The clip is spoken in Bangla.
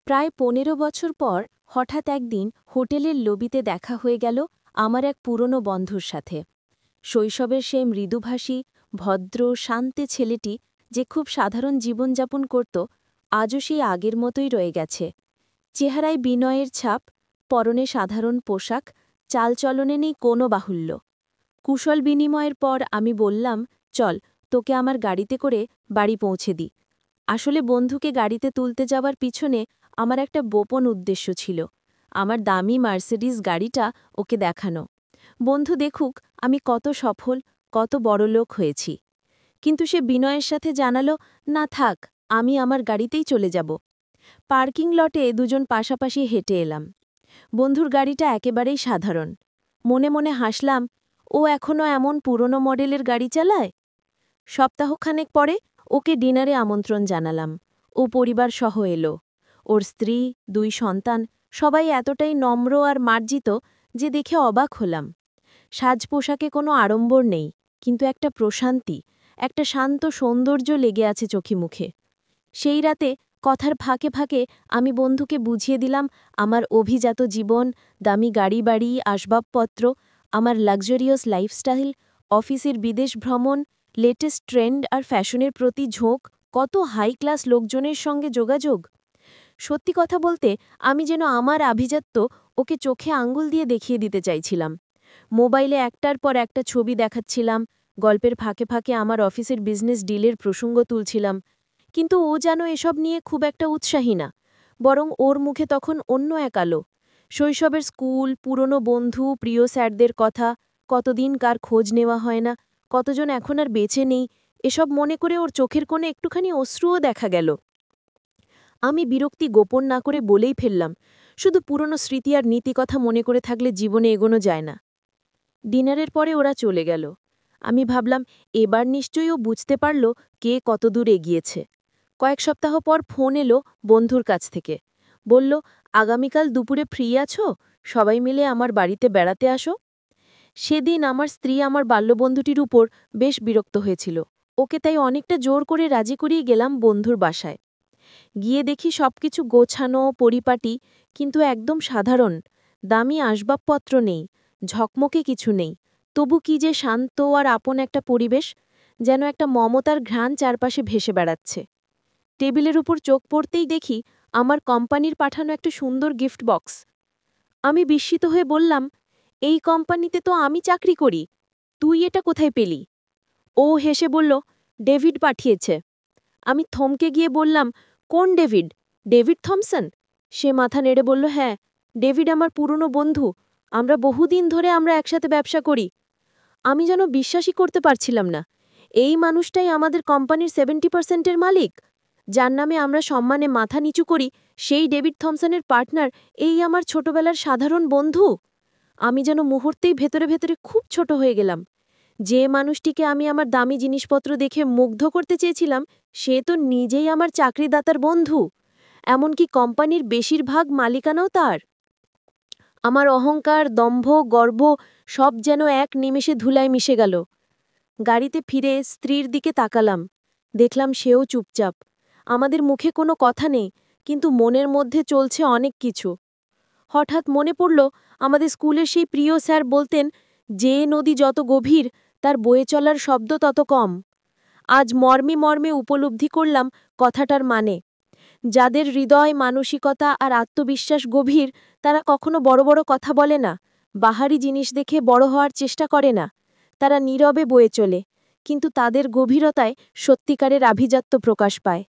প্রায় ১৫ বছর পর হঠাৎ একদিন হোটেলের লবিতে দেখা হয়ে গেল আমার এক পুরনো বন্ধুর সাথে। শৈশবের সেই মৃদুভাষী ভদ্র শান্তে ছেলেটি যে খুব সাধারণ জীবনযাপন করত, আজও সেই আগের মতোই রয়ে গেছে। চেহারায় বিনয়ের ছাপ, পরনে সাধারণ পোশাক, চালচলনে নেই কোনো বাহুল্য। কুশল বিনিময়ের পর আমি বললাম, চল তোকে আমার গাড়িতে করে বাড়ি পৌঁছে দিই। আসলে বন্ধুকে গাড়িতে তুলতে যাওয়ার পিছনে আমার একটা গোপন উদ্দেশ্য ছিল, আমার দামি মার্সিডিজ গাড়িটা ওকে দেখানো। বন্ধু দেখুক আমি কত সফল, কত বড়লোক হয়েছি। কিন্তু সে বিনয়ের সাথে জানালো, না থাক, আমি আমার গাড়িতেই চলে যাব। পার্কিং লটে দুজন পাশাপাশি হেঁটে এলাম। বন্ধুর গাড়িটা একেবারেই সাধারণ। মনে মনে হাসলাম, ও এখনও এমন পুরনো মডেলের গাড়ি চালায়। সপ্তাহখানেক পরে ওকে ডিনারে আমন্ত্রণ জানালাম। ও পরিবার সহ এলো। ওর স্ত্রী, ২ সন্তান, সবাই এতটাই নম্র আর মার্জিত যে দেখে অবাক হলাম। সাজ পোশাকে কোনো আড়ম্বর নেই, কিন্তু একটা প্রশান্তি, একটা শান্ত সৌন্দর্য লেগে আছে চোখে মুখে। সেই রাতে কথার ফাঁকে ফাঁকে আমি বন্ধুকে বুঝিয়ে দিলাম আমার অভিজাত জীবন, দামি গাড়ি বাড়ি, আসবাবপত্র, আমার লাক্সারিয়াস লাইফস্টাইল, অফিসের বিদেশ ভ্রমণ, লেটেস্ট ট্রেন্ড আর ফ্যাশনের প্রতি ঝোঁক, কত হাই ক্লাস লোকজনের সঙ্গে যোগাযোগ। সত্যি কথা বলতে আমি যেন আমার আভিজাত্য ওকে চোখে আঙ্গুল দিয়ে দেখিয়ে দিতে চাইছিলাম। মোবাইলে একটার পর একটা ছবি দেখাচ্ছিলাম, গল্পের ফাঁকে ফাঁকে আমার অফিসের বিজনেস ডিলের প্রসঙ্গ তুলছিলাম। কিন্তু ও যেন এসব নিয়ে খুব একটা উৎসাহী না, বরং ওর মুখে তখন অন্য এক আলো। শৈশবের স্কুল, পুরনো বন্ধু, প্রিয় স্যারদের কথা, কতদিন কার খোঁজ নেওয়া হয় না, কতজন এখন আর বেঁচে নেই, এসব মনে করে ওর চোখের কোণে একটুখানি অশ্রুও দেখা গেল। আমি বিরক্তি গোপন না করে বলেই ফেললাম, শুধু পুরনো স্মৃতি আর নীতিকথা মনে করে থাকলে জীবনে এগোনো যায় না। ডিনারের পরে ওরা চলে গেল। আমি ভাবলাম, এবার নিশ্চয়ই ও বুঝতে পারল কে কতদূর এগিয়েছে। কয়েক সপ্তাহ পর ফোন এলো বন্ধুর কাছ থেকে। বলল, আগামীকাল দুপুরে ফ্রি আছো? সবাই মিলে আমার বাড়িতে বেড়াতে আসো। সেদিন আমার স্ত্রী আমার বাল্যবন্ধুটির উপর বেশ বিরক্ত হয়েছিল। ওকে তাই অনেকটা জোর করে রাজি করিয়ে গেলাম বন্ধুর বাসায়। গিয়ে দেখি সবকিছু গোছানো, পরিপাটি, কিন্তু একদম সাধারণ। দামি আসবাবপত্র নেই, ঝকমকে কিছু নেই। তবু কি যে শান্ত আর আপন একটা পরিবেশ, যেন একটা মমতার ঘ্রাণ চারপাশে ভেসে বেড়াচ্ছে। টেবিলের উপর চোখ পড়তেই দেখি আমার কোম্পানির পাঠানো একটা সুন্দর গিফট বক্স। আমি বিস্মিত হয়ে বললাম, এই কোম্পানিতে তো আমি চাকরি করি, তুই এটা কোথায় পেলি? ও হেসে বলল, ডেভিড পাঠিয়েছে। আমি থমকে গিয়ে বললাম, কোন ডেভিড? David Thomson? সে মাথা নেড়ে বলল, হ্যাঁ, ডেভিড আমার পুরনো বন্ধু, বহুদিন ধরে আমরা একসাথে ব্যবসা করি। আমি যেন বিশ্বাসই করতে পারছিলাম না। এই মানুষটাই আমাদের কোম্পানির 70% মালিক, যার নামে আমরা সম্মানে মাথা নিচু করি, সেই ডেভিড থমসনের পার্টনার এই আমার ছোটবেলার সাধারণ বন্ধু। আমি যেন মুহূর্তেই ভেতরে ভেতরে খুব ছোট হয়ে গেলাম। যে মানুষটিকে আমি আমার দামি জিনিসপত্র দেখে মুগ্ধ করতে চেয়েছিলাম, সে তো নিজেই আমার চাকরিদাতার বন্ধু। এমনকি কোম্পানির বেশিরভাগ মালিকানাও তার। আমার অহংকার, দম্ভ, গর্ব সব যেন এক নিমেষে ধুলায় মিশে গেল। গাড়িতে ফিরে স্ত্রীর দিকে তাকালাম। দেখলাম সেও চুপচাপ। আমাদের মুখে কোনো কথা নেই, কিন্তু মনের মধ্যে চলছে অনেক কিছু। হঠাৎ মনে পড়ল, আমাদের স্কুলের সেই প্রিয় স্যার বলতেন, যে নদী যত গভীর, তার বয়ে চলার শব্দ তত কম। আজ মর্মে মর্মে উপলব্ধি করলাম কথাটার মানে। যাদের হৃদয়, মানসিকতা আর আত্মবিশ্বাস গভীর, তারা কখনো বড় বড় কথা বলে না, বাহারি জিনিস দেখে বড় হওয়ার চেষ্টা করে না। তারা নীরবে বয়ে চলে, কিন্তু তাদের গভীরতায় সত্যিকারের আভিজাত্য প্রকাশ পায়।